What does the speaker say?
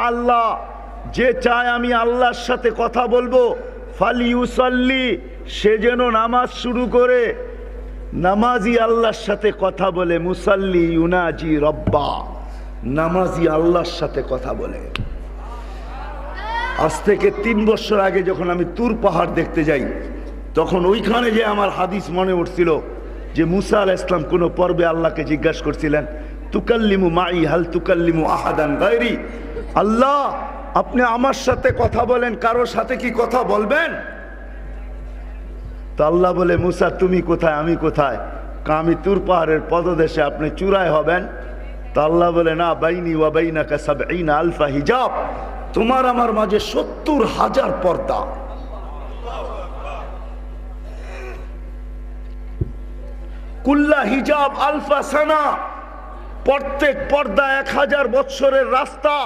আল্লাহ যে চায় আমি আল্লাহর সাথে কথা বলবো ফালিউসাল্লি, সে যেন নামাজ শুরু করে। নামাজি আল্লাহর সাথে কথা বলে, মুসাল্লি ইউনাজি রব্বা, নামাজি আল্লাহর সাথে কথা বলে। আজ থেকে 3 বছর আগে যখন আমি তুর পাহাড় দেখতে যাই, তখন ওইখানে যে আমার হাদিস মনে উঠছিল যে মুসা আলাইহিস সালাম কোন পর্বে আল্লাহকে জিজ্ঞাসা করছিলেন, তুকাল্লিমু মাই হাল তুকাল্লিমু আহাদান গায়রি, আল্লাহ আপনি আমার সাথে কথা বলেন, কারোর সাথে কি কথা বলবেন? তো আল্লাহ বলে, মুসা তুমি কোথায়, আমি কোথায়? আমি তুর পাহাড়ের পদদেশে, আপনি চূড়ায় হবেন। তো আল্লাহ বলে, না, বাইনি ওয়া বাইনাকা ৭০ আলফা হিজাব, তোমার আমার মাঝে ৭০,০০০ পর্দা। কুল্লা হিজাব আলফা সানা, প্রত্যেক পর্দা ১,০০০ বৎসরের রাস্তা।